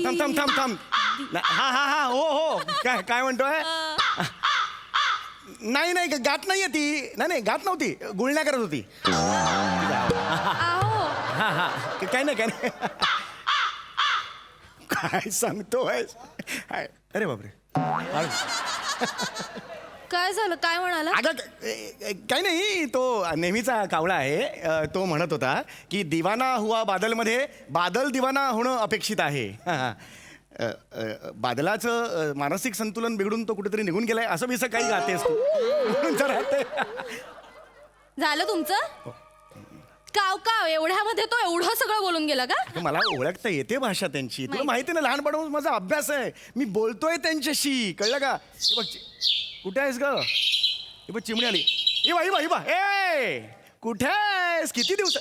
थांब थांब थांब थांब. हा हा हा हो हो काय काय म्हणतोय. नाही नाही गात नाहीये ती. नाही नाही गात नव्हती. गुळण्या करत होती. आहो हा हा काय नाही काय नाही. काय सांगतोय. अरे बापरे. काय झालं काय म्हणाला. अगं काही नाही. तो नेहमीचा कावळा आहे. तो म्हणत होता की दिवाना हुआ बादलमध्ये बादल दिवाना होणं अपेक्षित आहे. बादलाचं मानसिक संतुलन बिघडून तो कुठेतरी निघून गेलाय असं बिसं काही गातेस तू. म्हणून तर राहते. झालं तुमचं काव काव एवढ्यामध्ये तो एवढं सगळं बोलून गेला का. मला ओळखता येते भाषा त्यांची. तुला माहिती ना लहानपणापासून माझा अभ्यास आहे. मी बोलतोय त्यांच्याशी कळलं का. हे बघ कुठे आहेस ग. हे बघ चिमणी आली. ही बा ए कुठे आहेस किती दिवस.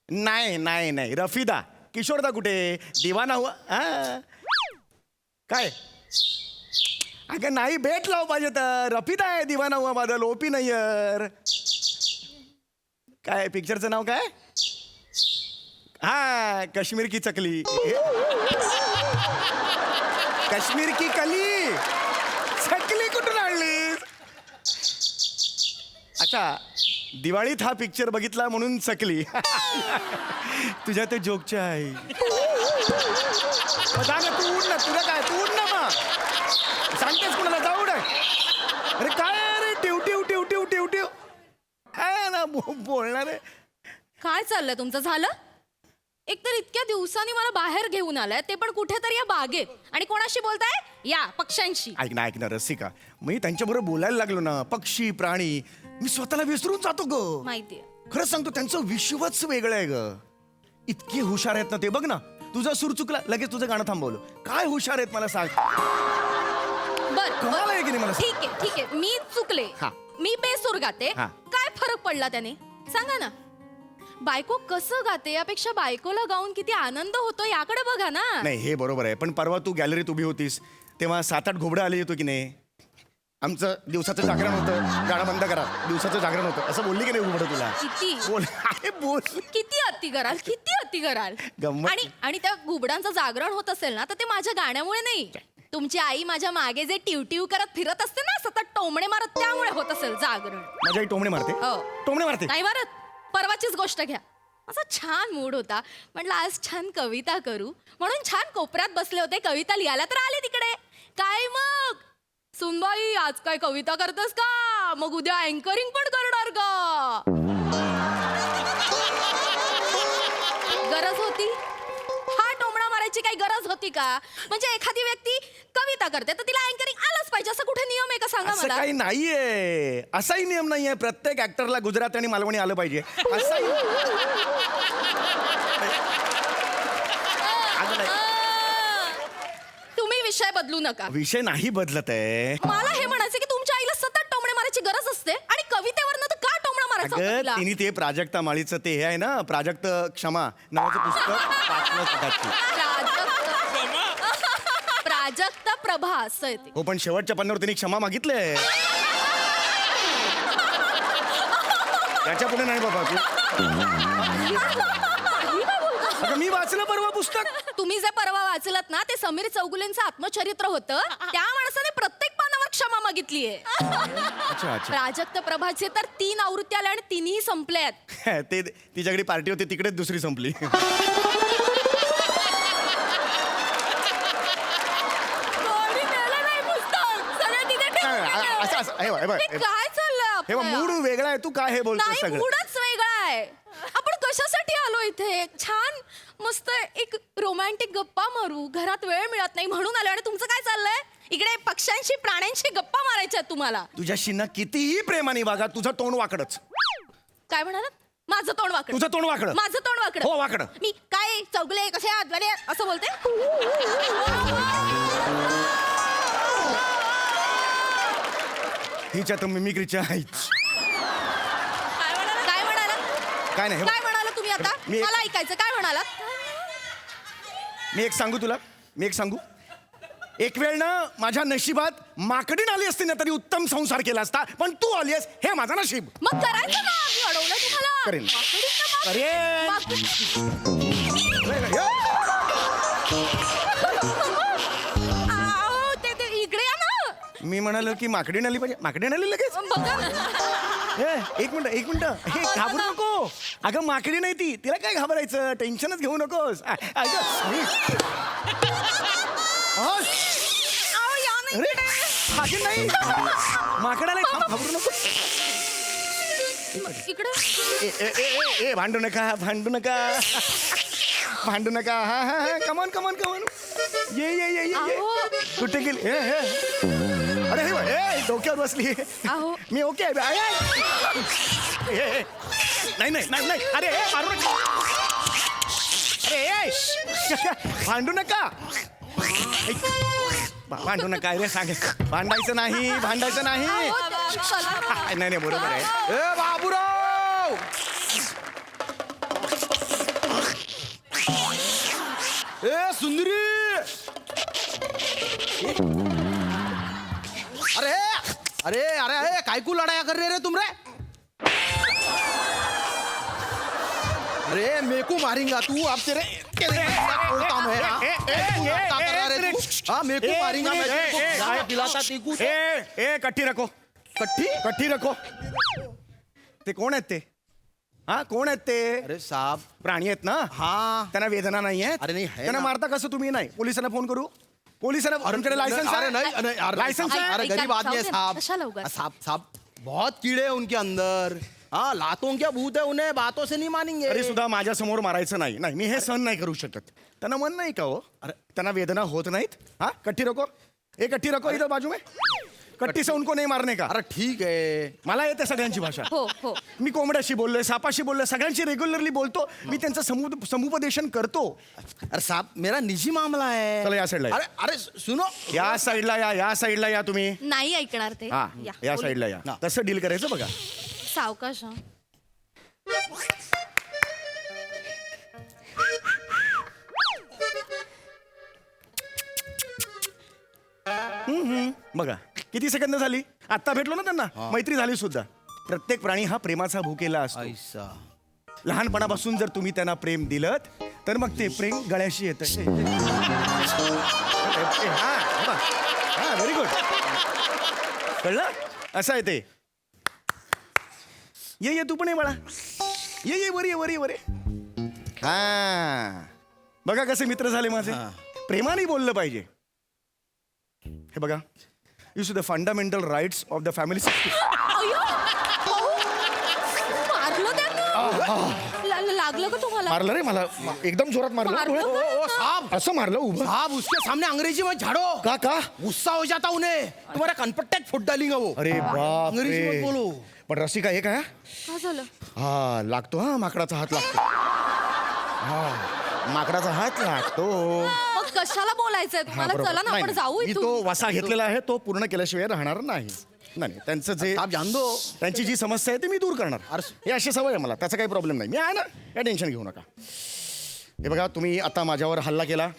नाही नाही नाही रफिदा किशोरदा कुठे. दिवाना हुआ काय. अगं नाही भेट लाव पाहिजे तर. रफिदा आहे दिवाना हुआ बादल. ओपी नय्यर. काय पिक्चरचं नाव काय. हा काश्मीर की चकली. काश्मीर की कली. चकली कुठून आणली. अच्छा दिवाळीत हा पिक्चर बघितला म्हणून चकली. तुझ्या ते जोकच्या आहे. तू उड ना. तुला काय तू उड ना मग. सांगतेस कुणाला जाऊ दे. अरे काय अरे टिव टिव टिव टिव टिव टिव. काय ना बोलणार आहे. काय चाललंय तुमचं झालं. एकतर इतक्या दिवसांनी मला बाहेर घेऊन आलाय ते पण कुठेतरी या बागेत. आणि कोणाशी बोलताय या पक्ष्यांशी. ऐक ना रसिका. मी त्यांच्याबरोबर बोलायला लागलो ना पक्षी प्राणी मी स्वतःला विसरून जातो ग. माहितीये खरंच सांगतो त्यांचं विश्वच वेगळं आहे ग. इतके हुशार आहेत ना ते. बघ ना तुझा सूर चुकला लगेच तुझं गाणं थांबवलं. काय हुशार आहेत मला सांग. कमाल आहे की नाही मला सांग. ठीक आहे मी चुकले. हा. मी बेसूर गाते. हा. काय फरक पडला त्याने सांगा ना. बायको कसं गाते यापेक्षा बायकोला गाऊन किती आनंद होतो याकडे बघा ना. नाही हे बरोबर आहे. पण परवा तू गॅलरीत उभी होतीस तेव्हा 7-8 घोबडं आले होतो की नाही. आमचं दिवसाचं जागरण होतं. गाणं बंद करा. दिवसाचं जागरण होतं असं बोलली की नाही घोबडं तुला. किती बोल अरे बोल. किती अति कराल किती अति कराल. गंमत. आणि त्या घुबडांचं जागरण होत असेल ना तर ते माझ्या गाण्यामुळे नाही. तुमची आई माझ्या मागे जे टिवटिव करत फिरत असते ना सतत टोमणे मारत त्यामुळे होत असेल जागरण. माझी आई टोमणे मारते. हो. टोमणे मारते. नाही मारत. परवाचीच गोष्ट घ्या. असा छान मूड होता. म्हटलं आज छान कविता करू म्हणून छान कोपऱ्यात बसले होते. कविता लिहायला तर आले तिकडे. काय मग सुनबाई आज काय कविता करतेस का. मग उद्या अँकरिंग पण करणार का. गरज होती. हा टोमणा मारायची काही गरज होती का. म्हणजे एखादी व्यक्ती कविता करते तर तिला अँकरिंग आलंच पाहिजे असं कुठे नियम आहे का सांगा असं मला. काही नाहीये. असाही नियम नाहीये. प्रत्येक ऍक्टरला गुजराती आणि मालवणी आलं पाहिजे असाही. तुम्ही विषय बदलू नका. विषय नाही बदलत आहे. मला हे म्हणायचं की तुमच्या आईला सतत टोमणे मारायची गरज असते आणि कवितेवरनं तर का टोमणा मारायचा होता अगं तिला? तिने ते प्राजक्ता माळीचं ते हे आहे ना प्राजक्त क्षमा नावाचं पुस्तक वाचलं सकाळची. प्राजक्त प्रभा असं आहे ते. हो पण शेवटच्या पानावर तिने क्षमा मागितले. याच्या पुढे नाही बाबा तू. अगं मी वाचलं परवा पुस्तक. तुम्ही जे परवा वाचलत ना ते समीर चौगुलेंचं आत्मचरित्र होतं. त्या माणसाने प्रत्येक पानावर क्षमा मागितलीये. अच्छा अच्छा. प्राजक्त प्रभाचे तर 3 आवृत्ती आल्या आणि 3ही संपल्यात. ते तिच्याकडे पार्टी होती तिकडेच दुसरी संपली. कोणी नेलं नाही पुस्तक. सगळं तिथे ठेवून असं असं हे बघ, हे बघ, हे काय चाललंय हे बघ, आपलं? मूड वेगळा आहे. तू काय हे बोलतोय नाही सगळं. मूडच वेगळा आहे. आपण कशासाठी आलो इथे. छान मस्त एक रोमॅन्टिक गप्पा मारू. घरात वेळ मिळत नाही म्हणून आलो. आणि तुमचं काय चाललंय इकडे पक्ष्यांशी प्राण्यांशी गप्पा मारायच्या तुम्हाला. तुझ्याशी ना कितीही प्रेमाने वागा तुझं तोंड वाकडच. काय म्हणालात. माझं तोंड वाकडं. तुझं तोंड वाकडं. माझं तोंड वाकडं. हो वाकडं. मी काय चौगले कसे आहात बरे आहात? असं बोलते. हिच्या तर मिमिक्रीच्या आहेत. काय म्हणालात. काय नाही हे काय बघ, म्हणाला तुम्ही आता. मी एक- मला ऐकायचं. काय म्हणालात. मी एक सांगू तुला. मी एक सांगू. एक वेळ ना माझ्या नशिबात माकडीण आली असती ना तरी उत्तम संसार केला असता. पण तू आली आहेस हे माझं नशीब. मग करायचं ना. मी अडवलं तुम्हाला. करेन. माकडीचं अरे माकड. अरे, अरे. मी म्हणालो की माकडी नाली पाहिजे, माकडी नाली लगेच. बघा ना. एक मिनिट हे घाबरू नको. अगं माकडी नाही ती, तिला काय घाबरायचं, टेन्शनच घेऊ नकोस. अगं अहो, या ना अरे इकडे. हाकी नाही, माकडाला घाबरू नको. इकडे. ए भांडू नका भांडू नका. हा कमॉन ये अहो. कुठे गेली? अरे हे डोक्यावर बसली. अहो. मी ओके आहे. नाही अरे मारू नका. अरे भांडू नका. भांडू नका रे, सांग. भांडायचं नाही. अहो, चला. नाही बरोबर आहे. ए बाबूराव, ए सुंदरी, अरे अरे अरे अरे काय को लड़ाया कर रहे रे तुम रे? अरे मेरे को मारेंगा तू, अब तेरे बोलता हूँ मैं, हाँ? क्या कर रहा रे तू? हाँ, मेरे को मारेंगा मैं, तेरे को गाय पिलाता तेको. ए कट्टी रखो. कट्टी रखो. ते कोण आहेत ते? हा कोण आहेत ते? अरे साहब, प्राणी आहेत ना? हाँ. त्यांना वेदना नाही आहेत? अरे नाही, है त्यांना ना. मारता कसं तुम्ही? नाही पोलिसांना फोन करू? पोलिसांना तुमच्याकडे लायसन्स अरे आहे? नहीं अरे लाइसेंस है? अरे ऐका, गरीब आदमी है जाऊ दे, साहब. कशाला उगाच? साहब बहुत कीड़े हैं उनके अंदर. हाँ, लातों क्या भूत है, उन्हें बातों से नहीं मानेंगे. अरे सुद्धा माझ्या समोर मारायचं नाही. मी हे सहन नाही करू शकत. त्यांना मन नाही का हो? अरे त्यांना वेदना होत नाहीत? हा कट्टी रको. कट्टी रको इधर बाजू में. कट्टी से उनको नहीं मारने का. अरे ठीक है. मला येते सगळ्यांची भाषा. हो. मी कोंबड्याशी बोललोय, सापाशी बोललोय, सगळ्यांशी रेग्युलरली बोलतो. मी त्यांचं समुपदेशन करतो. अरे साहब, मेरा निजी मामला है. चला या साईडला. अरे अरे सुनो. या साईडला या तुम्ही. नाही ऐकणार ते. हा या साईडला या. हा. तसं डील करायचं बघा. सावकाश. बघा किती सेकंद झाली. आत्ता भेटलो ना त्यांना, मैत्री झाली सुद्धा. प्रत्येक प्राणी हा प्रेमाचा भुकेला असतो. ऐसा. लहानपणापासून जर तुम्ही त्यांना प्रेम दिलं तर मग ते प्रेम गळ्याशी येतं. हा व्हेरी गुड. कळलं? असं आहे ते. ये तू पण ये बाळा. ये वर ये. हा बघा कसे मित्र झाले माझे. प्रेमाने बोललं पाहिजे. हे बघा, you see the fundamental rights of the family. मारलं त्यांना. लागलं का तुम्हाला? मारलं रे मला, एकदम जोरात मारलं. मारलं ओ, ओ, साहब असं मारलं उभं. साहब, उसके सामने अंग्रेजी में झाड़ो. का गुस्सा हो जाता उन्हें, तुम्हारा कनपट्टे फुट डालेंगे वो. अरे बाप अंग्रेजी रे. मत बोलो. पण रसिका एक आहे. काय झालं? हा लागतो. हा माकडाचा हात लागतो. हा माकडाचा हात लागतो. मग कशाला बोलायचंय हा, तुम्हाला? बरोबर. चला ना नाही, आपण जाऊ मी तो इथून. वसा घेतलेला आहे, तो पूर्ण केल्याशिवाय राहणार नाही. नाही त्यांचं जे आप जान दो. त्यांची जी समस्या आहे ती मी दूर करणार. हे अशी सवय आहे मला, त्याचा काही प्रॉब्लेम नाही. मी आहे ना, या टेन्शन घेऊ नका. हे बघा, तुम्ही आता माझ्यावर हल्ला केला,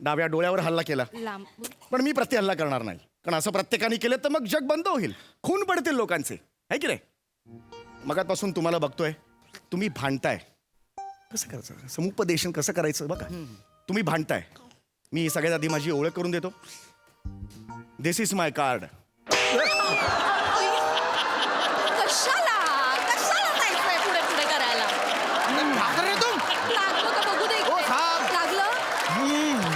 डाव्या डोळ्यावर हल्ला केला, लांब. पण मी हल्ला करणार नाही. कारण असं प्रत्येकाने केलं तर मग जग बंद होईल, खून पडतील लोकांचे, आहे की नाही? मगापासून तुम्हाला बघतोय, तुम्ही भांडताय. कसं करायचं, समुपदेशन कसं करायचं बघा. तुम्ही भांडताय. मी सगळ्यात आधी माझी ओळख करून देतो. दिस इज माय कार्ड. कशाला जायचंय पुढे करायला? क्या कर रहे हो तुम? लागलं का बघू दे इकडे. ओ, साहब. लागलं?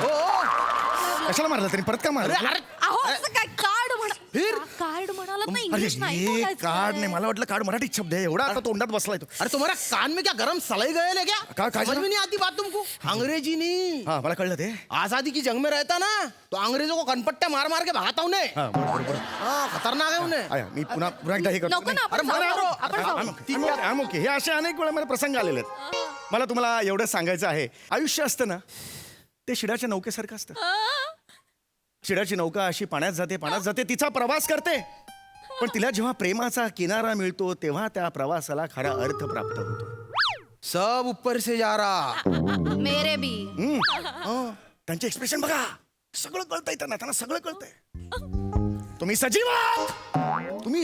ओ, ओ. कशाला मारलं तरी परत का अरे मारलं? अरे अहो असं काय कार्ड म्हणा. फिर? कार्ड म्हणालात ना, अरे इंग्लिश नाही हे बोलायचं. कार्ड नाही, मला वाटलं कार्ड मराठीत शब्द आहे. एवढा आता तोंडात बसलाय तो. अरे तुम्हारा कान में क्या गरम सलाई गए ले क्या? क्या समझ जरा? में नहीं आती बात तुमको? अंग्रेजी नहीं. हा मला कळलं ते. आजादी की जंग में रहता ना, तो अंग्रेजों को कनपट्टे मार मार के भगाता उन्हें. हा बरोबर. हाँ, खतरनाक है उन्हें. आया, मी पुन्हा एकदा हे करतो. नको ना, आपण अरे, जाऊ, मला- आपण जाऊ. I'm okay. हे असे अनेक वेळा मला प्रसंग आलेले आहेत. मला तुम्हाला एवढं सांगायचं आहे, आयुष्य असतं ना ते शिडाच्या नौकेसारखं असतं. शिडाची नौका अशी पाण्यात जाते, तिचा प्रवास करते, पण तिला जेव्हा प्रेमाचा किनारा मिळतो तेव्हा त्या प्रवासाला खरा अर्थ प्राप्त होतो. सब ऊपर से जा रहा. मेरे भी. त्यांचे एक्सप्रेशन बघा, सगळं कळतंय त्यांना सगळं कळतंय. तुम्ही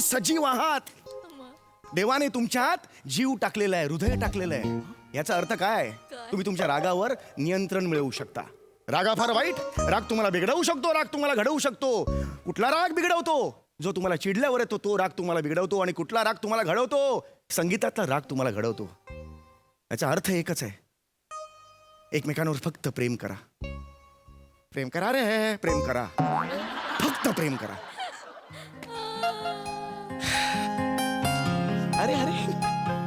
सजीव आहात. देवाने तुमच्यात जीव टाकलेला आहे, हृदय टाकलेलं आहे. याचा अर्थ काय? तुम्ही तुमच्या रागावर नियंत्रण मिळवू शकता. राग फार वाईट. राग तुम्हाला बिघडवू शकतो, राग तुम्हाला घडवू शकतो. कुठला राग बिघडवतो? जो तुम्हाला चिडल्यावर येतो तो राग तुम्हाला बिघडवतो. आणि कुठला राग तुम्हाला घडवतो? संगीतातला राग तुम्हाला घडवतो. याचा अर्थ एकच आहे, एकमेकांवर फक्त प्रेम करा. प्रेम करा रे, प्रेम करा, फक्त प्रेम करा. अरे अरे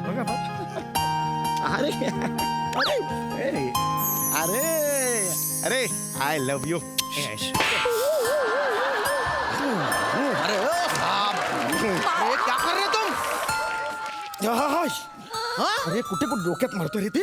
बघा बघा. अरे अरे अरे अरे अरे आय लव्ह यू. अरे ओ साहब, अरे क्या कर रहे तुम? अरे कुठे कुठे डोक्यात मारतो रे ते.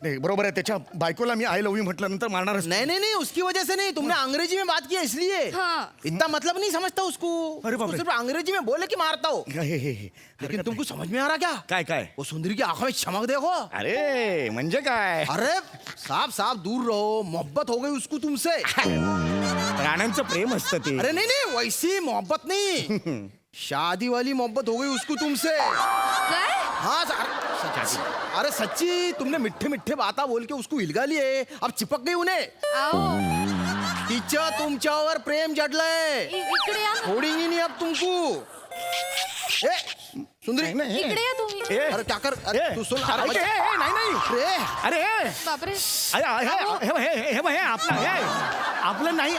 नाही बरोबर आहे, त्याच्या बायकोला मी आय लव्ह यू म्हटलं नंतर मारणारच. नहीं नहीं नहीं, उसकी वजह से नहीं, तुमने अंग्रेजी में बात किया इसलिए. हाँ. इतना मतलब नहीं समझता उसको. अरे बाप रे. सिर्फ अंग्रेजी में बोले कि मारता हो. हे. लेकिन तुमको समझ में आ रहा क्या? काय काय? वो सुंदरी की आंखों में चमक देखो. अरे म्हणजे काय? अरे साहब साहब दूर रहो, मोहब्बत हो गई उसको तुमसे. प्राण्यांचं प्रेम असतं ते. अरे नहीं नहीं, वैसी मोहब्बत नहीं, शादी वाली मोहब्बत हो गई उसको तुमसे. काय? हाँ अरे सच्ची, तुमने मिठ्ठे मिठ्ठे बाता बोल के उसको हिलगा लिए, अब चिपक गई उन्हें. आओ. तिच्या तुमच्यावर प्रेम जडलंय. इकडे या. छोडेंगी नहीं अब तुमको. ए सुंदरी, नाही, नाही. इकडे या तुम्ही. अरे क्या कर, अरे तू सुन. अरे अरे, ए, नाही नाही. अरे अरे बापरे. हे आपलं नाही.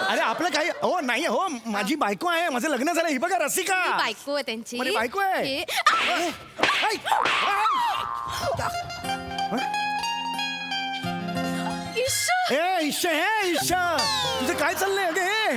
अरे आपलं काही हो नाही हो. माझी बायको आहे, माझं लग्न झालं. ही बघा रसिका. ही बायको आहे त्यांची. माझी बायको आहे. हे- ऐ, इश्श. तुझं काय चाललंय अगे?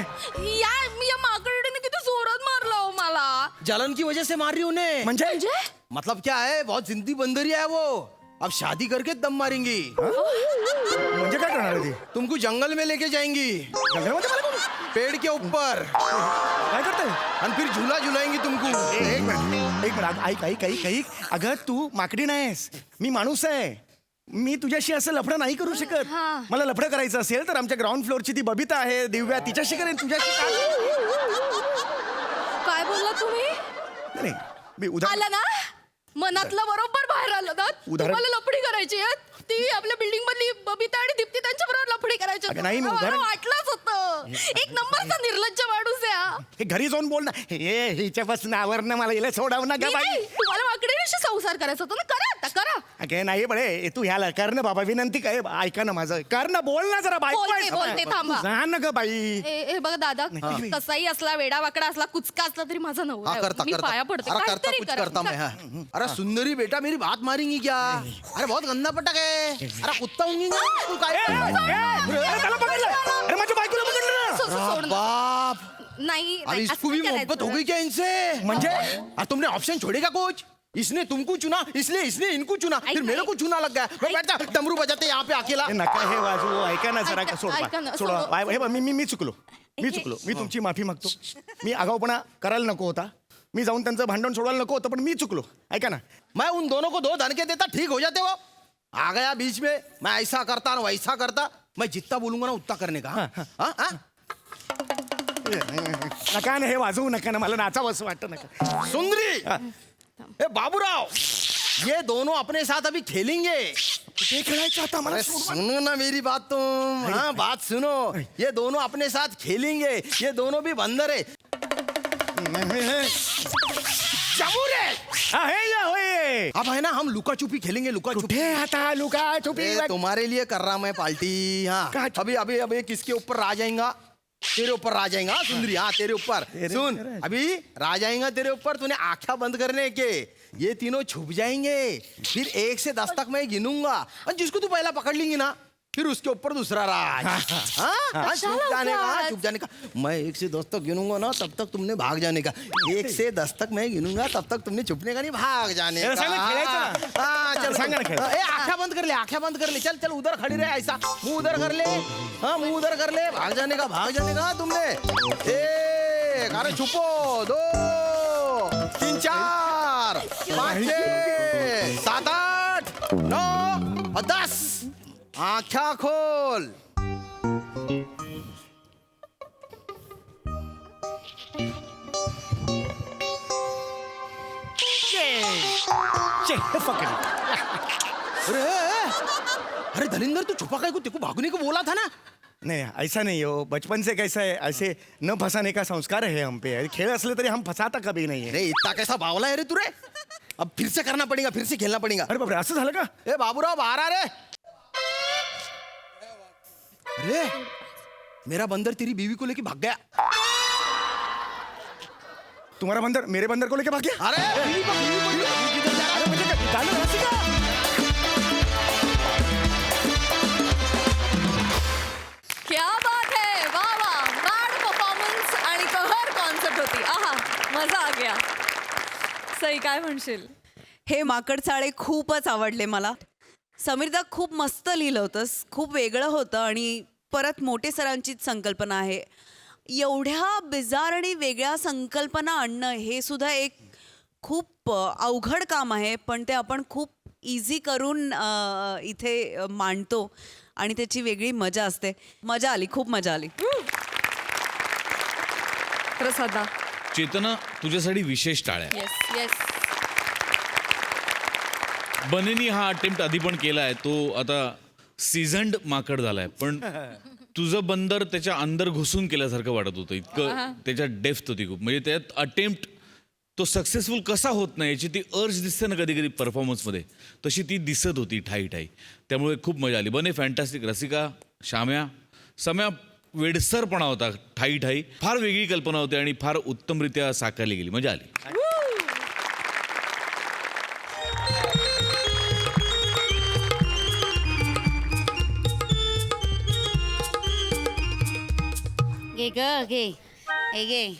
या माकडीने किती जोरात मारला हो मला. जलन की वजह से मार रही उन्हें. म्हणजे मतलब क्या है, बहुत जिंदी बंदरी है वो. अब शादी करके दम मारेंगी. म्हणजे काय करणार आहे ती? तुमको जंगल में लेके जाएंगी, जंगलामध्ये मला कोण- पेड़ के ऊपर, काय करते? और फिर झूला झुलाएंगी तुमको. एक मिनिट ऐक. अगं तू माकडी नाहीस, मी माणूस आहे. मी तुझ्याशी असं लफडं नाही करू शकत. हा. मला लफडं करायचं असेल तर आमच्या ग्राउंड फ्लोअरची ती बबिता आहे, दिव्या, तिच्याशी करेन. तुझ्याशी काय बोलला तुम्ही? नाही मी उद्या आलं ना, मनातलं बरोबर बाहेर आलं ना. तुम्हाला लफडी करायची आहे. ती आपल्या बिल्डिंग मधली बबिता आणि दीप्ती त्यांच्या बरोबर लफडी करायची अगं नाही, मी मला उदाहरण- वाटलंच होतं. एक नंबरचा निर्लज्ज माणूस आहे हा. हे घरी जाऊन बोल ना. हे हिच्यापासून आवरण मला हिला सोडाव ना गा बाई. नाही, तुम्हाला वाकडेशी संसार करायचा होता ना. करा आता, करा. अगे नाही बळे, तू ह्याला कर ना बाबा, विनंती काय. ऐका ना माझं, कर ना, बोल ना जरा. बायको आहे. बोलते, थांबा. जा ना ग बाई. हे बघा दादा, कसाही असला, वेडा वाकडा असला, कुचका असला तरी माझा नवरा हाँ आहे. करता मी करता. पाया पडते. अरे करता काहीतरी कुछ करा. करता मैं. हाँ. अरे सुंदरी बेटा, मेरी बात मारेंगी क्या? अरे बहुत गंदा पटक है. अरे कुत्ता होंगी ना तू काय. अरे त्याला पकडलं. अरे माझ्या बायकोला पकडलं ना. सोड ना. बाप, नाही अब नाही, इसको असं भी नाही मोहब्बत हो करायचं. गई क्या इनसे? म्हणजे? अरे तुमने ऑप्शन छोड़ेगा कुछ? इसने तुमको चुना, इसलिए इसने इनको चुना, फिर मेरे को चुना लग गया. मैं बैठता डमरू बजाते यहाँ पे अकेला. हे नका हे वाजवू. ऐका ना जरा. ऐका- सोड ऐका ना, सोड. सोड. हे बघ, मी चुकलो. मी तुमची माफी मागतो. मी आगाऊपणा करायला नको होता. मी जाऊन त्यांचं भांडण सोडवायला नको होतं, पण मी चुकलो. ऐका ना. मैं उन दोनों को 2 धनके देता, ठीक हो जाते वो. आ गया बीच में, मैं ऐसा करता ना वैसा करता. मैं जितना बोलूंगा ना उतना करने का. हाँ? हाँ? हाँ? नका ना हे वाजवू नका ना. मला नाचावं असं वाटतं नका. सुंदरी, ए बाबूराव, ये दोनों अपने साथ अभी खेलेंगे. ते खेळायचं आता मला. अरे सुनो ना मेरी बात तुम. हाँ बात सुनो. ये दोनों अपने साथ खेलेंगे. ये दोनों भी बंदर है. चबूरे. होय. अब है ना, हम लुका छुपी खेलेंगे. लुका छुपी. कुठे आता लुका छुपी. तुम्हारे लिए कर रहा मैं पार्टी. हाँ क्या? अभी अभी अभी किसके ऊपर आ जाएगा? तेरे ऊपर आ जाएगा. हाँ, सुंदरी, हाँ तेरे ऊपर. सुन, अभी आ जाएगा तेरे ऊपर. तूने आँखें बंद करने के, ये तीनों छुप जाएंगे. फिर 1 से 10 तक मैं गिनूंगा, और जिसको तू पहला पकड़ लेंगी ना, फिर उसके ऊपर दूसरा राज. हाँ, छुप जाने का. हाँ, छुप जाने का. मैं 1 से 10 तक गिनूंगा ना, तब तक तुमने भाग जाने का. 1 से 10 तक मैं गिनूंगा, तब तक तुमने छुपने का नहीं, भाग जाने जरा का. सांग ना, खेळायचं ना. हाँ चल सांगा ना खेळ. ए आँखें बंद कर ले, आँखें बंद कर ले. चल चल उधर खड़ी रहे. ऐसा मुंह उधर कर ले. हाँ मुंह उधर कर ले. भाग जाने का तुमने. 1, अरे छुपो. 2, 3, 4, 5, 6, 7, 8, 9 और 10. आँखें खोल. पकड. अरे अरे दलिंदर तू छुपा काय को तेको भागने को बोला था ना. नहीं ऐसा नहीं हो, बचपन से कैसा है, ऐसे न फंसाने का संस्कार है हम पे. खेळ असले तरी हम फसाता कभी नहीं है. अरे इतना कैसा बावला है रे तू रे. अब फिर से करना पड़ेगा, फिर से खेलना पड़ेगा. अरे बापरे, असं झालं का? ए बाबूराव बाहर आ रे. अरे मेरा बंदर तेरी बीवी को लेके भाग गया. तुम्हारा बंदर मेरे बंदर को लेके भाग गया? अरे बीवी को किधर जा रहा है? अरे म्हणजे काय झालं रसिका? क्या बात है, वा वा, मॅड परफॉर्मन्स आणि कहर कॉन्सेप्ट होती. आहा, मजा आ गया. सई काय म्हणशील? हे माकड चाळे खूपच आवडले मला. समीरदा खूप मस्त लिहिलं होतंस, खूप वेगळं होतं आणि परत मोठे सरांचीच संकल्पना आहे. एवढ्या बिजार आणि वेगळ्या संकल्पना आणणं हे सुद्धा एक खूप अवघड काम आहे, पण ते आपण खूप इझी करून इथे मांडतो आणि त्याची वेगळी मजा असते. मजा आली, खूप मजा आली. प्रसादा. चेतना, तुझ्यासाठी विशेष टाळ्या. Yes yes. बनेनी हा अटेम्प्ट आधी पण केलाय, तो आता सीझन्ड माकड झालाय, पण तुझं बंदर त्याच्या अंदर घुसून केल्यासारखं वाटत होतं. इतकं त्याच्यात डेप्थ होती खूप. म्हणजे त्यात अटेम्प्ट तो सक्सेसफुल कसा होत नाही याची ती अर्ज दिसते ना कधी कधी परफॉर्मन्समध्ये, तशी ती दिसत होती ठाई ठाई. त्यामुळे खूप मजा आली. बने फॅन्टॅस्टिक. रसिका, सम्या वेडसरपणा होता ठाई ठाई. फार वेगळी कल्पना होती आणि फार उत्तमरित्या साकारली गेली. मजा आली. घे ग घे. हे घे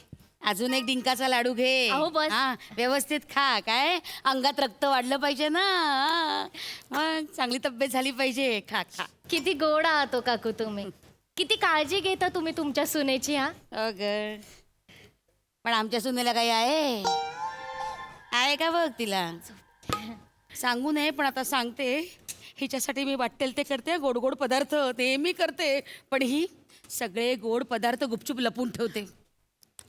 अजून एक डिंकाचा लाडू घे. अहो, बस. हा, व्यवस्थित खा. काय अंगात रक्त वाढलं पाहिजे ना. मग चांगली तब्येत झाली पाहिजे. खा खा. किती गोड आहात हो काकू तुम्ही. किती काळजी घेता तुम्ही तुमच्या सुनेची. हा ग पण आमच्या सुनेला काही आहे का बघ तिला. सांगू नये पण आता सांगते. हिच्यासाठी मी वाटेल ते करते. गोड गोड पदार्थ नेहमी करते, पण ही सगळे गोड पदार्थ गुपचूप लपून ठेवते.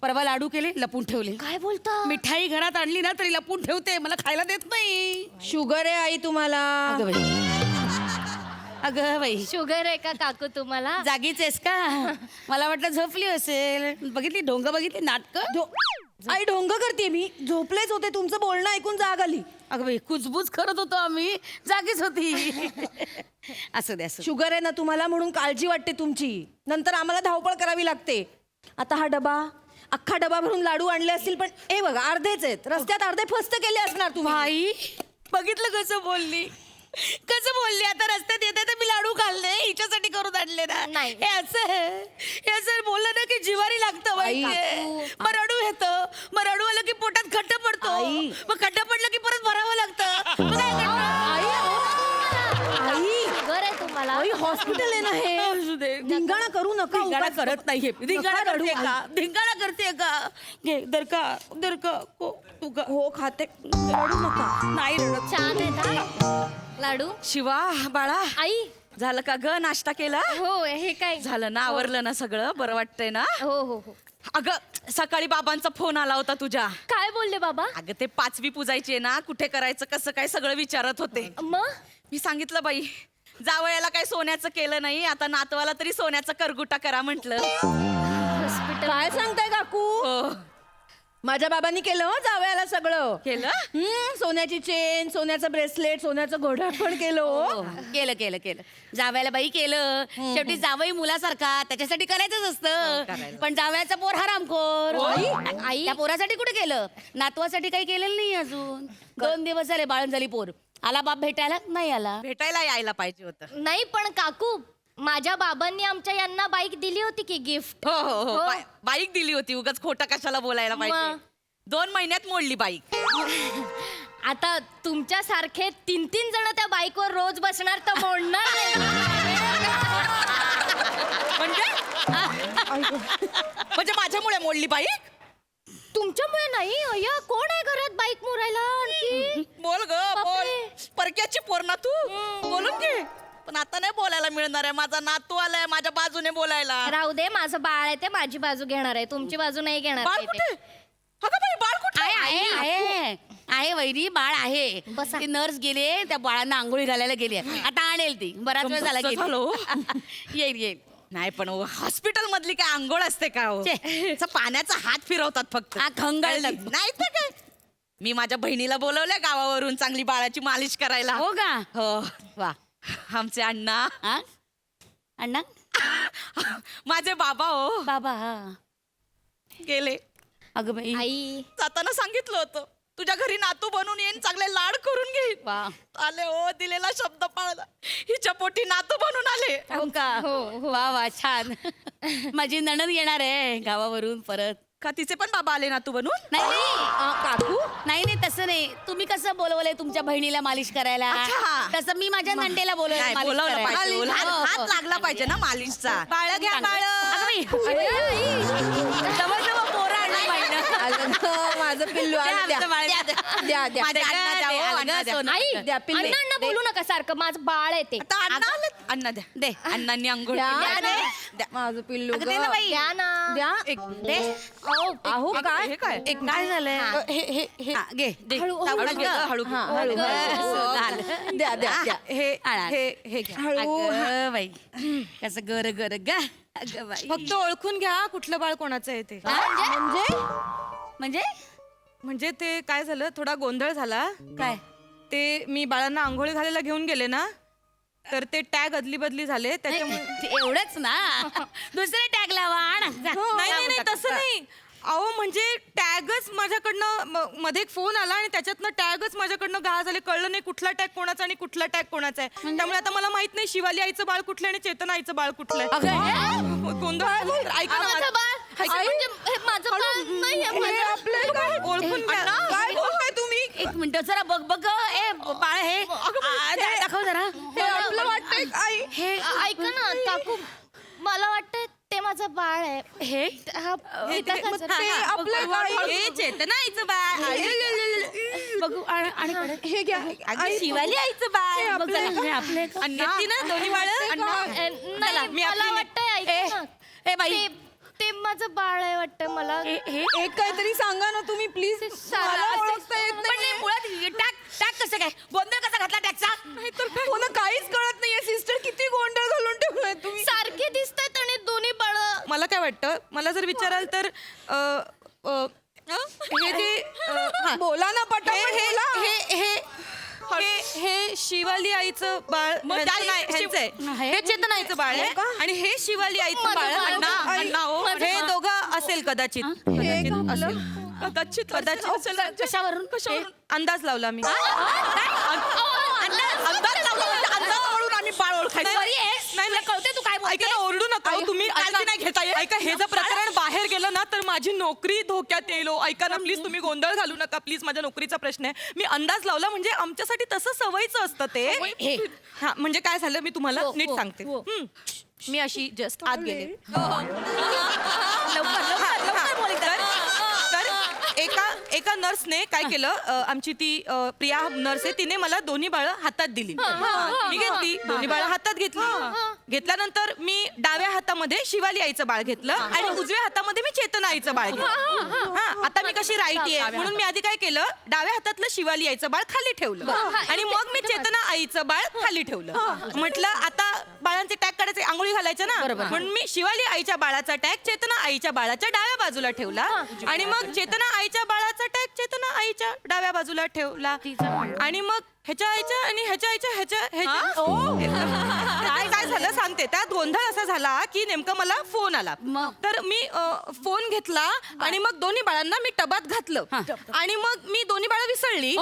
परवा लाडू केले, लपून ठेवले. काय बोलता. मिठाई घरात आणली ना तरी लपून ठेवते, मला खायला देत नाही. शुगर आहे आई तुम्हाला. अगं बाई, अगं बाई, शुगर आहे का काकू तुम्हाला. जागीच आहेस का. मला वाटलं झोपली असेल. बघितली ढोंग, बघितली नाटक. आई ढोंग करते मी. झोपलेच होते, तुमचं बोलणं ऐकून जाग आली. अगं बाई, कुजबूज करत होतो आम्ही, जागीच होती. असं दे असं. शुगर आहे ना तुम्हाला म्हणून काळजी वाटते तुमची. नंतर आम्हाला धावपळ करावी लागते. आता हा डबा, अख्खा डबा भरून लाडू आणले असतील, पण हे बघा अर्धेच आहेत. रस्त्यात अर्धे फस्त केले असणार तुम्ही. भाई बघितलं कसं बोलली, कसं बोलली. आता रस्त्यात येते तर मी लाडू खाल्ले, हिच्यासाठी करून आणले ना. नाही. हे असं बोललं ना की जिवारी लागतं बाई. काकू. मग रडू येतं. मग रडू आलं की पोटात खड्ड पडतो. आई. मग खड्ड पडलं की परत भरावं लागतं. मग काय करणार? आई, शुगर आहे तुम्हाला. आई हॉस्पिटल आहे ना हे. असू दे. धिंगाणा करू नका. धिंगाणा उगाच करत नाहीये. धिंगाणा नका रडू, करते आई. का. धिंगाणा करते का. घे दरका को तू का. हो खाते. रडू नका. नाही रडत. छान आहे ना लाडू. शिवा बाळा, आई. झालं का ग नाश्ता केला. हो हे काय. झालं ना, आवरलं ना सगळं. बरं वाटतंय ना. हो हो हो. अगं सकाळी बाबांचा फोन आला होता तुझ्या. काय बोलले बाबा. अगं ते 5वी पूजायची आहे ना, कुठे करायचं कसं काय सगळं विचारत होते. मग मी सांगितलं बाई, जावयाला काय सोन्याचं केलं नाही, आता नातवाला तरी सोन्याचा करगुटा करा म्हटलं. हॉस्पिटल. काय सांगताय काकू. हो. माझ्या बाबांनी केलं हो जावयाला सगळं. केलं. सोन्याची चेन, सोन्याचं ब्रेसलेट, सोन्याचं घोडा पण केलं हो. केलं केलं केलं. जावयाला बाई केलं. शेवटी जावई मुलासारखा, त्याच्यासाठी करायचंच असतं. पण जावयाचा पोर हरामखोर. आई, त्या पोरासाठी कुठे केलं. नातवासाठी काही केलेलं नाही अजून. 2 दिवस झाले बाळण झाली पोर. आला बाप भेटायला नाही आला. भेटायला यायला पाहिजे होतं. नाही पण काकू, माझ्या बाबांनी आमच्या यांना बाईक दिली होती की गिफ्ट. हो हो हो. हो. बाईक दिली होती. उगाच खोटं कशाला बोलायला पाहिजे. मग? 2 महिन्यात मोडली बाईक. आता तुमच्या सारखे 3-3 जण त्या बाईकवर रोज बसणार तर मोडणार म्हणजे माझ्यामुळे मोडली बाईक. तुमच्यामुळे नाही. अय्या, कोण आहे घरात बाईक मोरायला आणखी. बोल ग बोल. बापरे. परक्याची पोर ना तू. बोलून घे. पण आता नाही बोलायला मिळणार आहे. माझा नातू आलाय माझ्या बाजूने बोलायला. राहू दे, माझं बाळ आहे ते माझी बाजू घेणार आहे, तुमची बाजू नाही घेणार बाळ ते. कुठे. अगं बाई, बाळ कुठे. आहे. आहे वैरी बाळ आहे बसा. ती नर्स गेले त्या बाळांना आंघोळी घालायला गेली आता आणेल ती बराच वेळ झाला कसं झालं हो? गेली येईल येईल नाही पण हॉस्पिटल मधली काय आंघोळ असते का हो? असं पाण्याचा हात फिरवतात फक्त हा, खंगाळतात. नाही तर काय मी माझ्या बहिणीला बोलवलंय गावावरून चांगली बाळाची मालिश करायला. हो का हो वा आमचे अण्णा हा अण्णा माझे बाबा हो बाबा हा गेले. अगं बाई आई जाताना सांगितलं होतं तुझ्या घरी नातू बनून येईन चांगले लाड करून घेईन. वा आले हो दिलेला शब्द पाळला हिच्या पोटी नातू बनून आले. हो का हो. वा वा छान माझी नणंद येणार आहे गावावरून परत का तिचे पण बाबा आले नातू बनून? नाही नाही काकू नाही नाही तसं नाही तुम्ही कसं बोलवलंय तुमच्या बहिणीला मालिश करायला अच्छा. तसं मी माझ्या नंदेला बोलवलंय नाही, मालिश बोलावलं करायला. पाहिजे. हो, हो, हात हो. लागला पाहिजे ना मालिशचा. बाळ घ्या बाळ. अगं बाई, जवळ पोरं आणलं पाहिजे. माझं पिल्लू आमचं बाळ द्या. द्या माझे अण्णा द्या हो, अगं, अण्णा द्या. सोनं. आई द्या, पिल्ले. अण्णांना बोलू नका सारखं माझं बाळ आहे ते आता अण्णा आले. अण्णा द्या दे अण्णांनी अंघोळ द्या केली. ना. द्या. माझं पिल्लू अगं दे ना बाई द्या ना द्या दे अहो काय हे काय एक काय झालंय हे घे दे. हळू- हळू हळू घे, हळू घे. हळू हळू. बस, झालं. द्या द्या द्या हे आणा. हे घ्या. अगं बाई कसं गर गर ग अगं बाई फक्त ओळखून घ्या कुठलं बाळ कोणाचं आहे ते म्हणजे म्हणजे ते काय झालं थोडा गोंधळ झाला काय ते मी बाळांना आंघोळी घालायला घेऊन गेले ना तर ते टॅग अदली बदली झाले त्याच्यामुळे एवढंच ना दुसरे टॅग लावा आण. जा. नाही नाही नाही तसं नाही अहो म्हणजे टॅगच माझ्याकडनं मध्ये एक फोन आला आणि त्याच्यातनं टॅगच माझ्याकडनं गाळ झाले कळलं नाही कुठला टॅग कोणाचा आणि कुठला टॅग कोणाचा आहे त्यामुळे आता मला माहित नाही शिवाली आईचं बाळ कुठलं आणि चेतन आईचं बाळ कुठलं अगं, आहे गोंधळ झाला. ऐका ना माझं बाळ म्हणजे हे माझं बाळ नाहीये, माझं- ओळखून घ्या काय बोलताय तुम्ही एक मिनिट जरा बघ बघ ए बाळ हे दाखव जरा आपलं वाटतंय आई हे ऐका ना काकू मला वाटतं ते माझं बाळ आहे हे हे मग ते आपलं बाळ हे चेतना आईचं बाळ बघू आणि हे घ्या अगं शिवाली आईचं बाळ बघ जरा. हे आपलं घेतली ना दोन्ही बाळ. नाही मला वाटतंय ऐका ना. ए बाई ते माझं बाळ आहे वाटतं मला एक काहीतरी सांगा ना तुम्ही प्लीज मला ओळखता येत पण नाही, मुळात टॅग टॅग कसं काय गोंधळ कसा घातला टॅगचा नाही तर काय मला काहीच कळत नाहीये सिस्टर किती गोंधळ घालून ठेवलाय तुम्ही सारखे दिसतात आणि दोन्ही बाळ मला काय वाटतं मला जर विचाराल तर हे जे बोला ना हे शिवाली आईचं बाळ ह्यांचं आहे. हे चेतन आईचं बाळ आहे आणि हे शिवाली आईचं बाळ आहे. अण्णा हो, हे दोघं असेल कदाचित कदाचित असेल कशावरून अंदाज लावला मी अंदाज लावला म्हणजे अंदाजावरून आम्ही बाळ ओळखायचं नाही नाही कळते तू काय ऐका ना ओरडू नका हो, तुम्ही काळजी नाही घेता येत. ऐका हे जर प्रकरण बाहेर गेलं ना तर माझी नोकरी धोक्यात येईल हो. ऐका ना प्लीज तुम्ही गोंधळ घालू नका प्लीज माझ्या नोकरीचा प्रश्न आहे मी अंदाज लावला म्हणजे आमच्यासाठी तसं सवयीचं असतं ते हा म्हणजे काय झालं मी तुम्हाला नीट सांगते मी अशी जस्ट आत गेले तर एका नर्सने काय केलं आमची ती प्रिया नर्स आहे तिने मला दोन्ही बाळं हातात दिली मी घेतली दोन्ही बाळं हातात घेतली घेतल्यानंतर मी डाव्या हातामध्ये शिवाली आईचं बाळ घेतलं आणि उजव्या हातामध्ये मी चेतना आईचं बाळ घेतलं हा आता मी कशी राईटी आहे म्हणून मी आधी काय केलं डाव्या हातातलं शिवाली आईचं बाळ खाली ठेवलं आणि मग मी चेतना आईचं बाळ खाली ठेवलं म्हटलं आता बाळांचे टॅग काढायचे आंघोळी घालायचं ना म्हणून मी शिवाली आईच्या बाळाचा टॅग चेतना आईच्या बाळाच्या डाव्या बाजूला ठेवला आणि मग चेतना आईच्या बाळाचा टॅग चेतना आईच्या डाव्या बाजूला ठेवला आणि मग ह्याच्या आईच्या आणि ह्याच्या आईच्या काय झालं सांगते त्यात गोंधळ असा झाला की नेमकं मला फोन आला तर मी फोन घेतला आणि मग दोन्ही बाळांना मी टबात घातलं आणि मग मी दोन्ही बाळं विसरली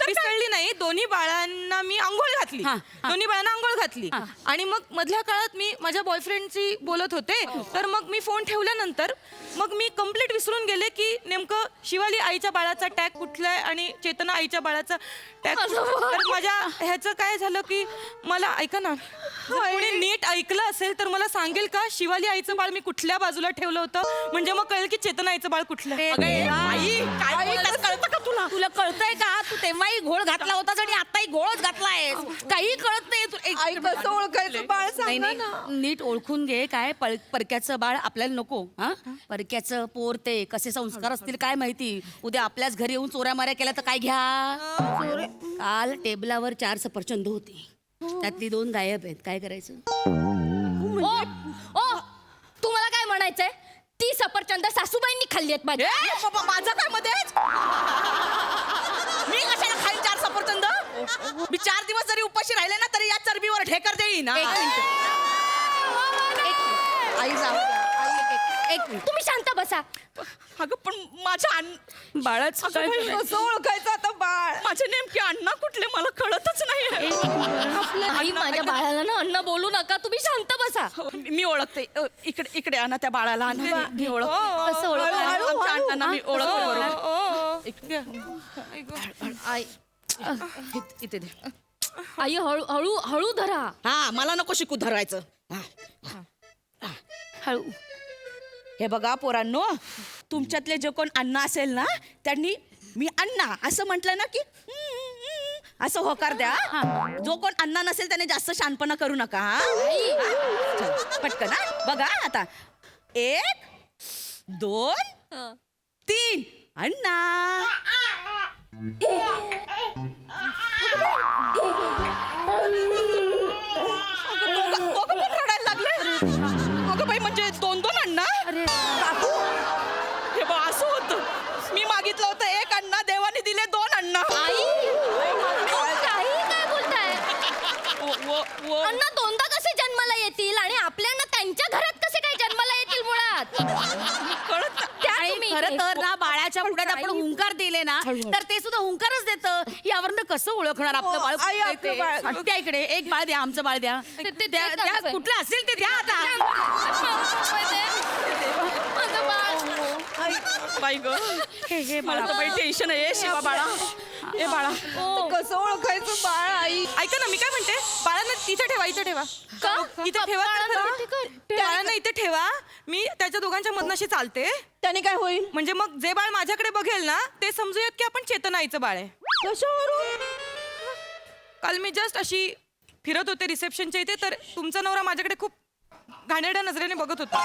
विसरली नाही दोन्ही बाळांना मी आंघोळ घातली दोन्ही बाळांना आंघोळ घातली आणि मग मधल्या काळात मी माझ्या बॉयफ्रेंडशी बोलत होते तर मग मी फोन ठेवल्यानंतर मग मी कंप्लीट विसरून गेले की नेमकं शिवाली आईच्या बाळाचा टॅग कुठला आहे आणि चेतना आईच्या बाळाचा टॅग तर माझ्या ह्याचं काय झालं की मला ऐका ना जर कोणी नीट ऐकलं असेल तर मला सांगेल का शिवाली आईचं बाळ मी कुठल्या बाजूला ठेवलं होतं म्हणजे मग कळेल की चेतना आईचं बाळ कुठलं कळतं का तुला कळतंय का तू तेव्हाही घोळ घातला होतास आणि आताही घोळच घातलाय काही कळत नाही आई कसं ओळखायचं बाळ नाही सांगा नाही ना. नीट ओळखून घे काय परक्याचं बाळ आपल्याला नको हा परक्याचं पोर ते कसे संस्कार असतील काय माहिती उद्या आपल्याच घरी येऊन चोऱ्या माऱ्या केल्या तर काय घ्या काल टेबलावर 4 सफरचंद होती त्यातली 2 गायब आहेत काय करायचं ओ तुम्हाला काय म्हणायचंय ती सफरचंद सासूबाईंनी खाल्ली आहेत माझ्या माझं काय मध्ये मी कशाला खाईन 4 सफरचंद मी 4 दिवस जरी उपाशी राहिले ना तरी या चरबीवर ढेकर देईन एक मिनिट एक मिनिट तुम्ही शांत बसा अगं पण माझ्या बाळाचं काय करायचं? कसं ओळखायचं आता बाळ. माझे नेमके अण्णा कुठले मला कळतच नाही आई माझ्या बाळाला ना अन्न बोलू नका तुम्ही शांत बसा मी ओळखते इकडे इकडे आणा त्या बाळाला आणा मी ओळखते कसं ओळखणार? आमच्या अण्णांना मी ओळखते बरोबर आई इथे दे आई हळू हळू हळू धरा हा मला नको शिकू धरायचं हळू हे बघा पोरांनो तुमच्यातले जे कोण अण्णा असेल ना त्यांनी मी अण्णा असं म्हटलं ना की असं होकार द्या जो कोण अण्णा नसेल त्याने जास्त शहाणपणा करू नका हा चल, पटकन हा बघा आता 1 2 3 अण्णा दोघं पण रडायला लागले अगं बाई म्हणजे 2 अण्णा हे बघ असं होतं मी मागितलं होतं 1 अण्णा देवाने दिले 2 अण्णा आई काही काय बोलताय अण्णा 2दा कसे जन्माला येतील आणि आपल्याला त्यांच्या घरात कसे काय जन्माला येतील मुळात त्या आणि तुम्ही खरं तर ना बाळाच्या पुढ्यात आपण हुंकार दिले ना तर ते सुद्धा हुंकारच देतं यावरनं कसं ओळखणार आपलं बाळ आई, कुठलं आपलं ते? बाळ. त्या इकडे एक बाळ द्या आमचं बाळ द्या ते द्या, कसं द्या, आहे? कुठलं असेल ते द्या आता माझं बाळ बाई ग हे बाळाचं बाई टेन्शन आहे शिवा बाळा हे बाळा कसं ओळखायचं बाळ आई. ऐका ना मी काय म्हणते बाळांना इथे ठेवा इथे ठेवा इथे ठेवा तर खरं. बाळांना इथे ठेवा मी त्याच्या दोघांच्या मधनाशी चालते त्याने काय होईल म्हणजे मग जे बाळ माझ्याकडे बघेल ना ते समजूयात की आपण चेतन आईचं बाळ आहे कशावरून काल मी जस्ट अशी फिरत होते रिसेप्शनच्या इथे तर तुमचा नवरा माझ्याकडे खूप घाणेरड्या नजरेने बघत होता